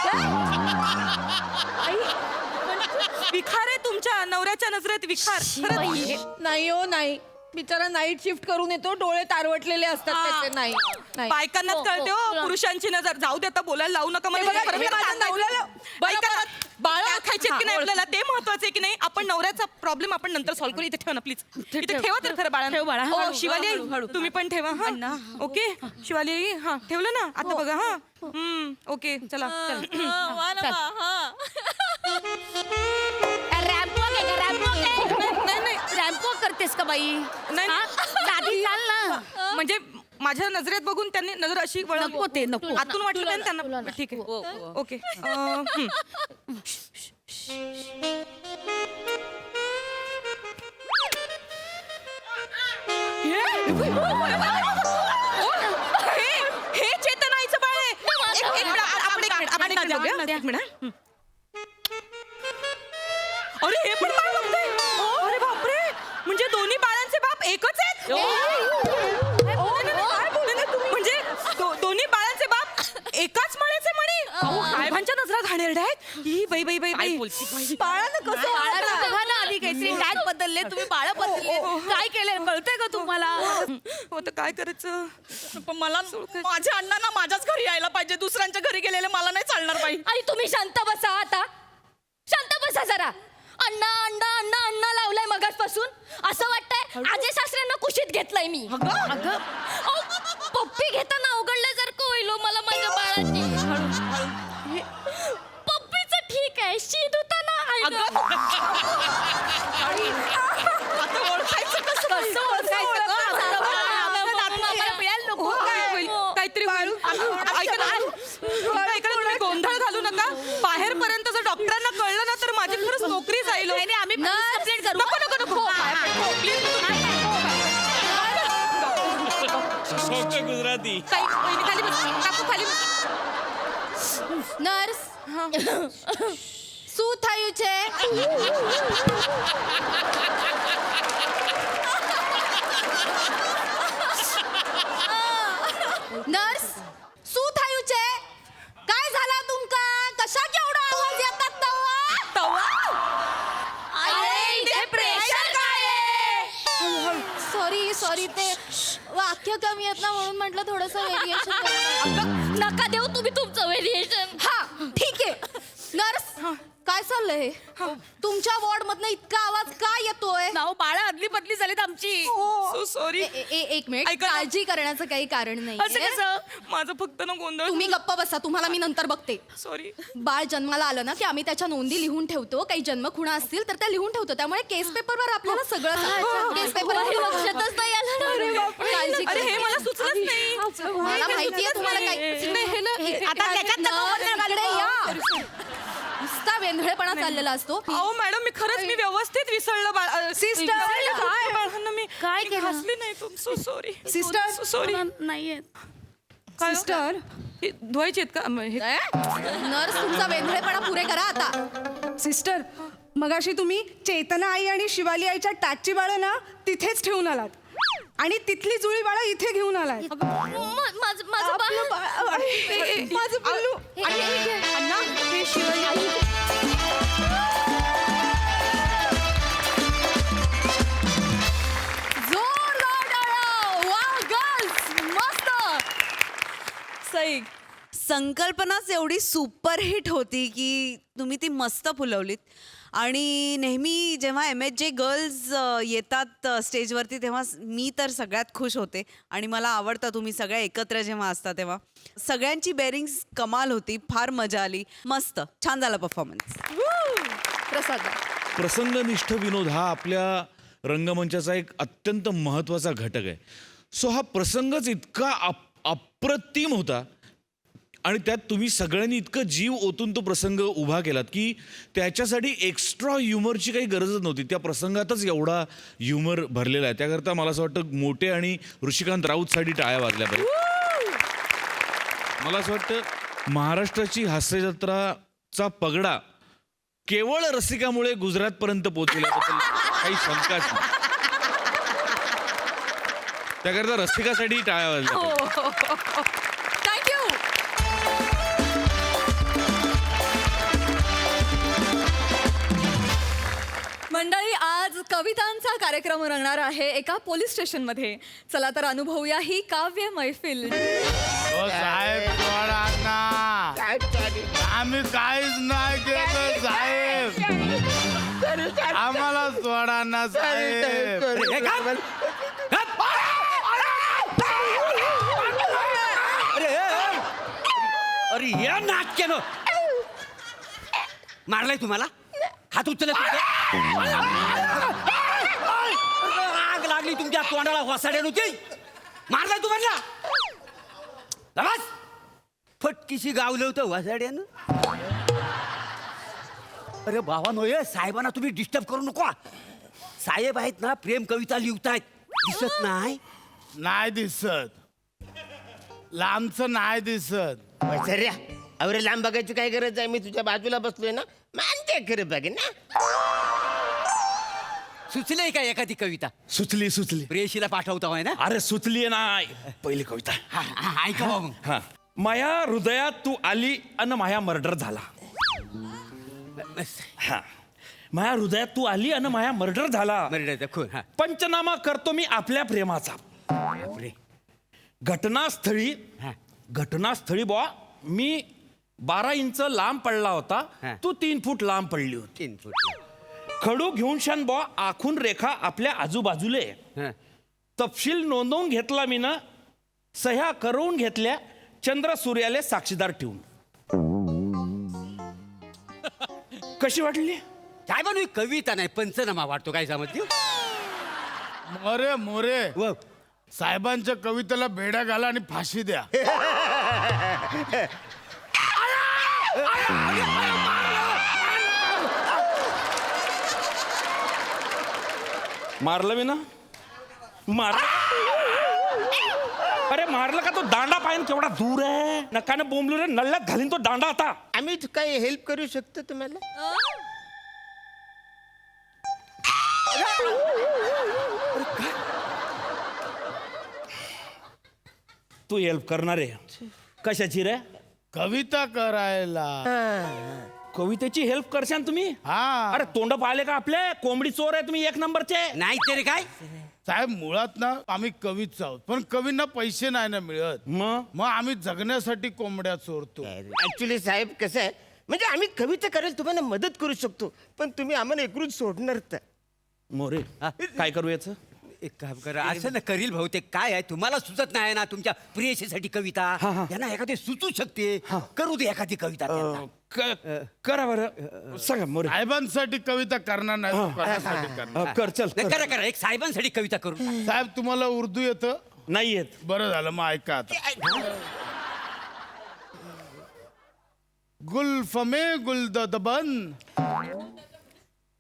विखार आहे तुमच्या नवऱ्याच्या नजरेत विखार खरंच. नाही हो नाही बिचारा नाईट शिफ्ट करून येतो डोळे तारवटलेले असतात त्याचे. नाही नाही. बायकांनाच कळते हो पुरुषांची नजर जाऊ दे आता बोलायला लावू नका मला हे बघा, परत तुम्ही माझ्या सांगायचं. नवऱ्याला- बायकांना बाळ हा, खायचे की नाही ओळख. आपल्याला ते महत्वाचं आहे की नाही आपण नवऱ्याचा प्रॉब्लेम आपण नंतर सॉल्व्ह करू इथे ठेवा ना प्लीज इथे ठेवा तर खरं बाळा ठेव बाळा. हो हळू, शिवाली हळू, हळू. तुम्ही पण ठेवा हा ओके शिवाली आई, हा ठेवलं ना आता बघा हा ओके चला रॅम्प वॉक आहे का रॅम्प वॉक आहे नाही नाही रॅम्प वॉक करतेस का बाई नाही. हा? साधी चाल ना म्हणजे माझ्या नजरेत बघून त्यांनी नजर अशी वळवली. नको ते, नको. आतून वाटलं काय त्यांना ठीक आहे ओके हे चेतन आईचं बाळ आहे एक मिनिट, आपण एक मिनिट, आपण एक मिनिट बघूया. एक मिनिट अरे हे पण बाळ बघतंय. अरे बापरे म्हणजे दोन्ही बाळांचे बाप एकच आहेत म्हणजे दोन्ही बाळांचे बाप एकाच मळ्याचे म्हणे साहेबांच्या नजरा घाणेरड्या आहेत ही बाई बाई बाई बाई बाळानं कसं बाळाला ओळखणार? बघा ना आधी काहीतरी टॅग बदलले तुम्ही बाळ बदलले काय केलंय कळतंय का तुम्हाला हो तर काय करायचं पण मला माझ्या अण्णांना माझ्याच घरी यायला पाहिजे दुसऱ्यांच्या घरी गेलेले मला नाही चालणार बाई आई तुम्ही शांत बसा आता शांत बसा जरा अण्णा अण्णा अण्णा अण्णा लावलाय मगाचपासून असं वाटतंय आजे सासऱ्यांना कुशीत घेतलंय मी अगं पप्पी घेताना अवघडल्यासारखं होईल हो मला माझ्या बाळाची पप्पीचं ठीक आहे शी धुताना आता ओळखायचं कसं कसं ओळखायचं गं? आमचं बाळ, आमचं नातू आम्हाला मिळायला नको काय होईल? काहीतरी होईल ऐका ना ऐका ना, तुम्ही गोंधळ घालू नका बाहेरपर्यंत जर डॉक्टरांना कळलं ना तर माझी खरंच नोकरी जाईल हो. नाही, नाही, आम्ही कंप्लेंट करू नको नको नको प्लीज गुजराती खाली बस काकू खाली बस. નર્સ શું થયું છે वाक्य कमी आहेत ना म्हणून म्हटलं थोडस व्हेरिएशन. नका देऊ तुम्ही तुमचं व्हेरिएशन. हा ठीक आहे. नर्स काय चाललंय तुमच्या वॉर्ड मधनं इतका आवाज का येतोय? नाव बाळा अदली बदली झालीत आमची. So sorry. एक मिनिट, ऐका ना. काळजी करण्याचं काही कारण असं नाही. कसं? माझं फक्त ना गोंधळ. तुम्ही गप्प बसा, तुम्हाला मी नंतर बघते. सॉरी. बाळ जन्माला आलं ना की आम्ही त्याच्या नोंदी लिहून ठेवतो. काही जन्मखुणा असतील तर त्या लिहून ठेवतो. त्यामुळे केस पेपरवर आपल्याला सगळं केस पेपर लक्षातच नाही आलं ना. अरे बापरे. काळजी अरे हे करू मला नका. सुचलंच नाही. मला माहितीये तुम्हाला काय आता त्याच्यात इकडे या. नुसता वेंधळेपणा चाललेला असतो. अहो मॅडम मी खरंच मी व्यवस्थित विसरलं. Sister, काय बाळांना मी काय केलं? हसली नाही तुम. So sorry. Sister, sorry. नाहीये. सिस्टर धुवायची आहेत का नर्स तुमचा वेंधळेपणा पुरे करा आता. सिस्टर मगाशी तुम्ही चेतना आई आणि शिवाली आईच्या टाची बाळं ना तिथेच ठेवून आलात आणि तिथली जुळी बाळं इथे घेऊन आलात. माझं बाळ. माझं पिल्लू. अण्णा हे शिवाली. जोरदार टाळ्या. वाह गर्ल्स, मस्त. सई संकल्पनाच एवढी सुपरहिट होती की तुम्ही ती मस्त फुलवलीत. आणि नेहमी जेव्हा MHJ गर्ल्स येतात स्टेजवरती तेव्हा मी तर सगळ्यात खुश होते. आणि मला आवडतं तुम्ही सगळ्या एकत्र जेव्हा असता तेव्हा. सगळ्यांची बेरिंग्स कमाल होती. फार मजा आली. मस्त छान झाला परफॉर्मन्स. प्रसाद प्रसंगनिष्ठ विनोद हा आपल्या रंगमंचाचा एक अत्यंत महत्त्वाचा घटक आहे. सो हा प्रसंगच इतका अप्रतिम होता आणि त्यात तुम्ही सगळ्यांनी इतकं जीव ओतून तो प्रसंग उभा केलात की त्याच्यासाठी एक्स्ट्रा ह्युमरची काही गरजच नव्हती. त्या प्रसंगातच एवढा ह्युमर भरलेला आहे. त्याकरता मला असं वाटतं मोठे आणि ऋषिकांत राऊतसाठी टाळ्या वाजल्या पाहिजे. मला असं वाटतं महाराष्ट्राची हास्यजत्राचा पगडा केवळ रसिकामुळे गुजरातपर्यंत पोहोचल्याबद्दल काही शंकाच नाही. त्याकरता रसिकासाठी टाळ्या वाजल्या पाहिजे. थँक्यू. मंडळी आज कवितांचा कार्यक्रम रंगणार आहे एका पोलीस स्टेशनमध्ये. चला तर अनुभवूया ही काव्य मैफिल. साहेब सोडा ना. आम्ही काहीच नाही केलं साहेब. आम्हाला सोडा ना साहेब. अरे या नाटक्यानं मारलाय तुम्हाला. हात उचलत आग लागली तुमच्या तोंडाला वासाड्या नव्हती. मारलाय तुम्हाला. बस फटकीशी गावलं होतं वासाड्यानं. अरे बाबा नोय साहेबांना तुम्ही डिस्टर्ब करू नको. साहेब आहेत ना प्रेम कविता लिहतायत. दिसत नाही. नाही दिसत. लांबचं नाही दिसत. सऱ्या अरे लांब बघायची काय गरज आहे. मी तुझ्या बाजूला बसलोय ना. मानते खरं बघे ना. सुचलंय का एखादी कविता. सुचली प्रेयशीला पाठवता होय ना. अरे सुचली ना पहिली कविता. ऐका बाबा. हा. माया हृदयात तू आली अन माया मर्डर झाला. हा. माया हृदयात तू आली अन माया मर्डर झाला. मर्डरचा खून. हा. पंचनामा करतो मी आपल्या प्रेमाचा. बापरे. घटनास्थळी बुवा मी 12 इंच लांब पडला होता. हा. तू 3 फूट लांब पडली होती. 3 फूट. खडू घेऊन शान बुवा आखून रेखा आपल्या आजूबाजूले. हा. तपशील नोंदवून घेतला मी ना. सह्या करून घेतल्या चंद्र सूर्याले साक्षीदार ठेवून. कशी वाटली. काय बनू कविता नाही पंचनामा वाटतो. काय समजली. मोरे मोरे व साहेबांच्या कवितेला बेड्या घाला आणि फाशी द्या. मारलं मी ना. अरे मारलं का. तो दांडा पाहिजे केवढा दूर आहे. नकानं बोंबलू रे. नल्ल्यात घालीन तो दांडा आता. आम्ही काही हेल्प करू शकतो तुम्हाला. तू हेल्प करणार आहे. कशाची रे. कविता करायला. कवितेची हेल्प करशान तुम्ही. हा. अरे तोंड पाहिले का आपले. कोंबडी चोर आहे तुम्ही 1 नंबरचे. नाही तरी काय. साहेब मुळात ना आम्ही कवीच आहोत पण कवींना पैसे नाही ना मिळत मग आम्ही जगण्यासाठी कोंबड्या चोरतो. ऍक्च्युली साहेब कसं आहे म्हणजे आम्ही कविता करायला तुम्हाला मदत करू शकतो पण तुम्ही आम्हाला एकूण सोडणार तर. मोरे काय करू याचं? एक काम करा असं ना करील बहुतेक काय आहे तुम्हाला सुचत नाही ना तुमच्या प्रियशीसाठी कविता त्यांना एखादी सुचू शकते करू दे एखादी कविता त्यांना. करा बरं सांगा मोरे. साहेबांसाठी कविता करणार नाही तो कोणासाठी करणार? कर चल नाही, करा करा एक साहेबांसाठी कविता करू. साहेब तुम्हाला उर्दू येतं? नाही येत. बरं झालं मग ऐका आता. गुल्फमे गुलदबन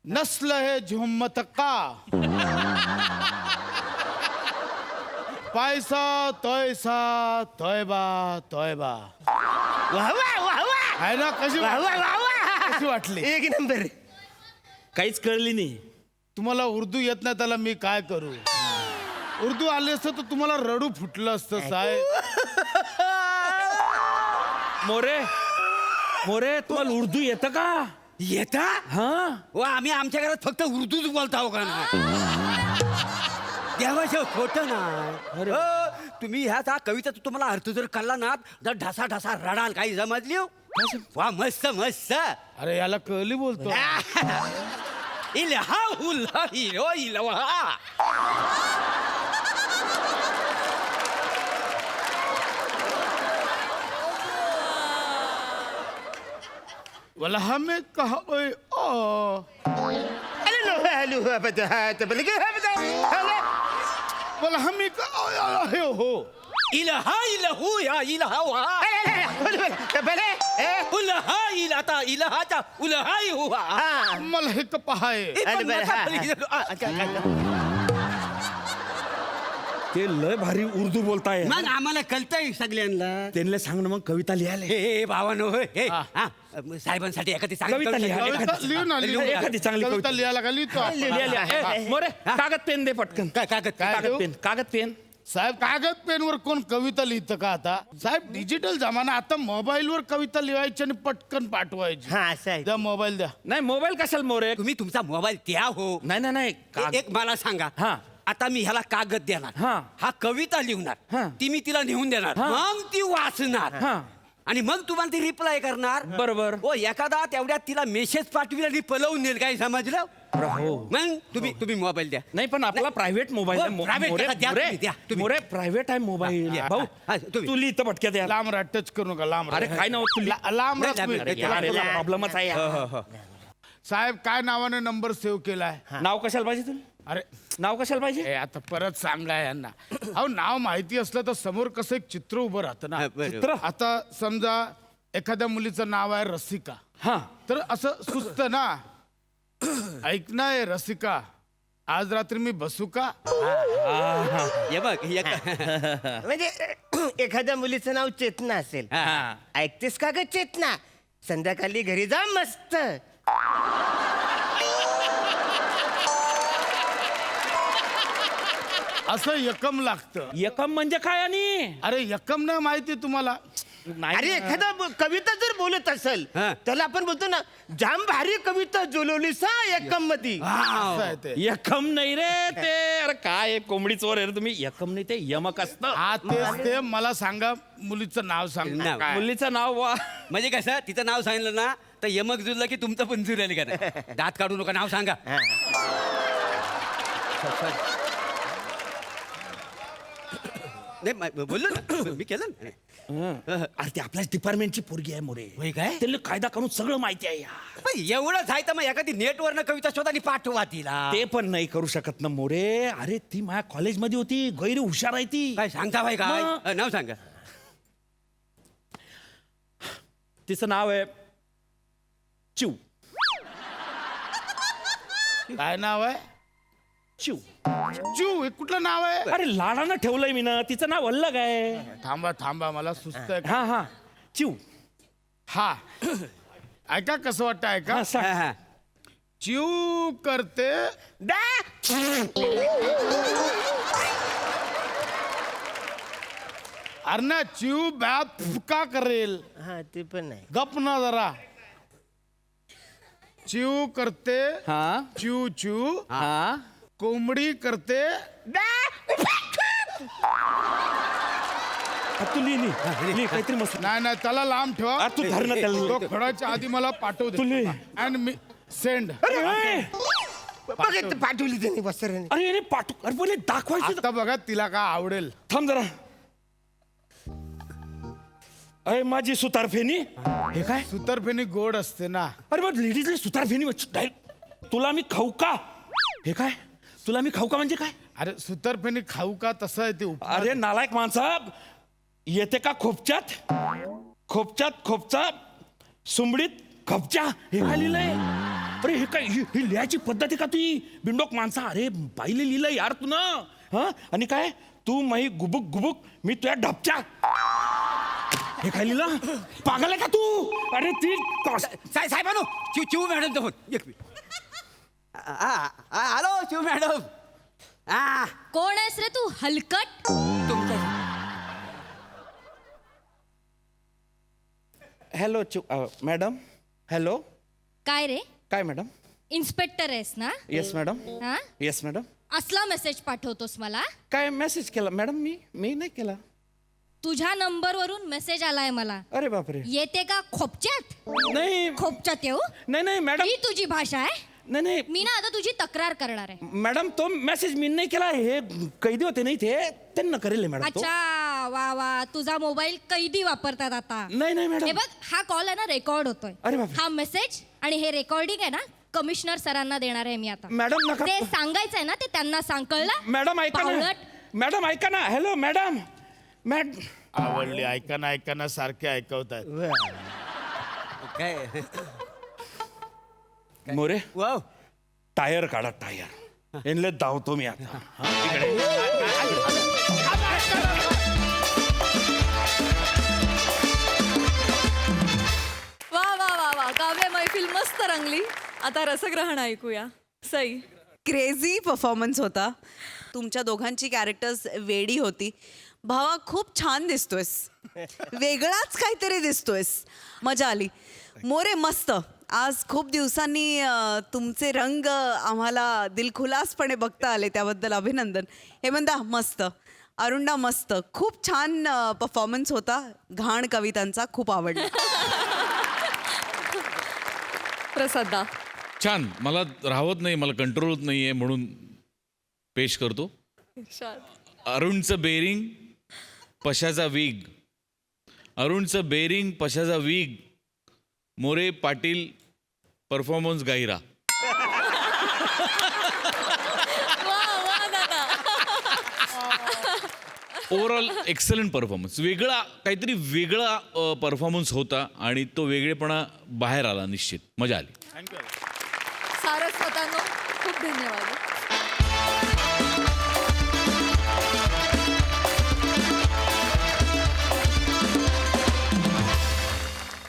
नस्ल है झुम्मत का पैसा तैसा तैबा तैबा. वाह वाह वाह वाह आहे ना कशी वाह वाह वाह वाह. कशी वाटली? एक नंबर. काहीच कळली नाही. तुम्हाला उर्दू येत नाही त्याला मी काय करू? उर्दू आले असतं तर तुम्हाला रडू फुटलं असतं साहेब. मोरे मोरे तुम्हाला उर्दू येतं का? येता हा व आम्ही आमच्या घरात फक्त उर्दूच बोलतो का ना देवाशिव खोटं नाही. तुम्ही ह्याचा कविता तुम्हाला अर्थ जर कळला ना तर ढसा ढसा रडाल. काही समजली हो? वा मस्त मस्त. अरे याला कळली बोलतो. इलहा उल्हा हिरो इलहा. वाला हमें कहा ओए ओ हेलो हेलो बता बोले हेलो वाला हमें कहा हो इलहा इलहू या इलहा वा भले उल्हा इलाता इलहाचा उल्हाही हुआ. मला हे पहाय ते लय भारी उर्दू बोलताय. मग आम्हाला कळतंय सगळ्यांना. त्यांना सांग ना मग कविता लिहायला. हे भावानो हे साहेबांसाठी एखादी चांगली कविता लिहा. कविता लिहू ना लिहू. एखादी चांगली कविता कविता. लिहायला का लिहितो? मोरे कागद पेन दे पटकन. काय कागद कागद पेन. साहेब कागद पेनवर कोण कविता लिहितं का आता? साहेब डिजिटल जमाना. आता मोबाईलवर कविता लिहायची आणि पटकन पाठवायची. हा साहेब द्या मोबाईल द्या. नाही मोबाईल कशाला मोरे? तुम्ही तुमचा मोबाईल द्या हो. नाही नाही नाही एक मला सांगा. हा. आता मी ह्याला कागद देणार. हा. हा कविता लिहणार. हा. ती मी तिला नेऊन देणार. हा. मग ती वाचणार. हा. आणि मग तुम्हाला ती रिप्लाय करणार. बरोबर. हो एखादा तेवढ्यात तिला मेसेज पाठविला आणि पळवून नेल. काय समजलं? हो. मग तुम्ही मोबाईल द्या. नाही पण आपला प्रायव्हेट मोबाईल आहे. हो, private मोरे, कसा द्या मोरे, तुम्ही, द्या तुम्ही. मोरे प्रायव्हेट आहे मोबाईल. हा, भाऊ हा, तुम्ही. तू लिहितं पटक्यात यार. लांब राहा टच करू नका. लांब अरे काय नाव तू लांब नाही, राहा नाही, तुम्ही. नाही, यार प्रॉब्लेमच आहे यार. साहेब काय नावाने नंबर सेव्ह केलाय? नाव कशाला पाहिजे तुला? अरे नाव कशाला पाहिजे? हे आता परत सांगा यांना. अहो नाव माहिती असलं तर समोर कसं एक चित्र उभं राहतं ना. हा, बरोबर. चित्र आता समजा एखाद्या मुलीचं नाव आहे रसिका. हा तर असं सुचतं ना. ऐक ना हे रसिका आज रात्री मी बसू का? हे बघ म्हणजे एखाद्या मुलीचं नाव चेतना असेल. हा. ऐकतेस का ग चेतना? संध्याकाळी घरी जा मस्त. असं यकम लागतं. एकम म्हणजे काय? आणि अरे यकम नाही माहिती तुम्हाला? अरे एखादा कविता जर बोलत असेल हा. त्याला आपण बोलतो ना जाम भारी कविता जोलवली सा एकम मध्ये. असं आहे ते. एकम नाही रे ते. अरे काय कोंबडी चोर आहे रे तुम्ही. एकम नाही ते यमक असतं. हा तेच ते. मला सांगा मुलीचं नाव सांगा नाव. काय? मुलीचं नाव वा. म्हणजे कसं तिचं नाव सांगितलं ना तर यमक जुळलं की तुमचं पण जुळेल का नाही? दात काढू नका. नाव सांगा. नाही बोललो ना मी केलं ना. अरे ते आपल्याच डिपार्टमेंटची पोरगी आहे मोरे. होय काय? त्याला कायदा कानून सगळं माहिती आहे यार. पण एवढंच आहे तर मग एखादी नेटवरनं कविता शोधा आणि पाठवा तिला. ते पण नाही करू शकत ना मोरे. अरे ती माझ्या कॉलेजमध्ये होती. गैर हुशार आहे ती. काय सांगता भाई काय? मग? नाव सांगा. तिचं नाव आहे चिव. काय नाव आहे? चिव. जू. हे कुठलं नाव आहे? अरे लाडानं ठेवलंय मी ना. तिचं नाव अलग आहे. थांबा थांबा मला सुस्त आहे. हा हा चिव. हा ऐका कसं वाटतं ऐका. हा, सांग. हा, हा. चिव करते अरे ना चिव बॅप का करेल. हा ते पण नाही. गप ना जरा. चिव करते हा चिव चिव. हा कोंबडी करते तू लिही काहीतरी मस्त. नाही त्याला लांब ठेवा. तू धर ना त्याला. तो खडाच्या आधी मला पाठवू तू लिही. दे. अँड मी सेंड. बघ इथं पाठवली त्यांनी वस्त्राने. अरे पाठव. अरे बोले दाखवायचं. आता बघा तिला काय आवडेल. थांब जरा. अरे माझी सुतारफेनी. हे काय? सुतरफेनी गोड असते ना. अरे मग लेडीजला सुतारफेनी. तुला मी खाऊ का? हे काय? तुला मी खाऊ का म्हणजे काय? अरे सुतरफेनी खाऊ का तसं आहे ते. अरे नालायक माणसा, येते का खोपच्यात? खोपचा सुंबडीत खपच्या. हे काय लिहिलंय? अरे हे काय ही लिहायची पद्धत आहे का तुझी? बिंडोक माणसा. अरे बाईले लिहिलंय यार तू ना. हा आणि काय? तू माही गुबुक मी तुझ्या ढपच्या. हे काय लिहिलं? पागल आहे का तू? अरे ती साहेबानो चिव मॅडम तो फोन. एक मिनिट. हॅलो चिव मॅडम. कोण आहेस रे तू हलकट? Hello madam. हॅलो. काय रे काय मॅडम? इन्स्पेक्टर आहेस ना? Yes madam. हा येस मॅडम. असला मेसेज पाठवतोस मला? काय मेसेज केला मॅडम? मी नाही केला. तुझ्या नंबरवरून मेसेज आलाय मला. अरे बापरे. येते का खोपच्यात? नाही खोपच्यात येऊ? नाही मॅडम. ही तुझी भाषा आहे? नाही मी ना आता तुझी तक्रार करणार आहे. मॅडम तो मेसेज मी नाही केला. हे कैदी होते नाही ते त्यांना करेल मॅडम तो. अच्छा वा तुझा मोबाईल कैदी वापरतात आता. नाही मॅडम. हे बघ हा कॉल आहे ना रेकॉर्ड होतोय. अरे बापरे. हा मेसेज आणि हे रेकॉर्डिंग आहे ना कमिशनर सरांना देणार आहे मी आता. मॅडम नका. ते सांगायचंय ना ते त्यांना सांग. कळलं? मॅडम ऐका ना. बावळट. मॅडम ऐका ना. Hello madam. आवडली. ऐका सारखे ऐकवतायत. काय मोरे वाव टायर काढा टायर. यांना धावतो मी आता. इकडे. वा काव्य मैफिल मस्त रंगली. आता रसग्रहण ऐकूया. सई. क्रेझी परफॉर्मन्स होता. तुमच्या दोघांची कॅरेक्टर्स वेडी होती. भावा खूप छान दिसतोयस. वेगळाच काहीतरी दिसतोयस. मजा आली. मोरे मस्त. आज खूप दिवसांनी तुमचे रंग आम्हाला दिलखुलासपणे बघता आले त्याबद्दल अभिनंदन. हेमंता मस्त. अरुणा मस्त. खूप छान परफॉर्मन्स होता. घाण कवितांचा खूप आवडला. प्रसादा. छान. मला राहवत नाही, मला कंट्रोल होत नाहीये म्हणून पेश करतो. अरुणचं बेरिंग पशाचा वीग. अरुणचं बेरिंग पशाचा वीग. मोरे पाटील परफॉर्मन्स गायरा. Overall excellent performance. काहीतरी वेगळा परफॉर्मन्स होता आणि तो वेगळेपणा बाहेर आला. निश्चित मजा आली. सारस्वतांनो खूप धन्यवाद.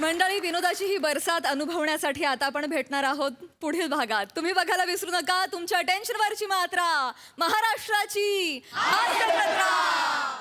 मंडळी, विनोदाची ही बरसात अनुभवण्यासाठी आता आपण भेटणार आहोत पुढील भागात. तुम्ही बघायला विसरू नका तुमच्या टेन्शनवरची मात्रा, महाराष्ट्राची हास्य जत्रा.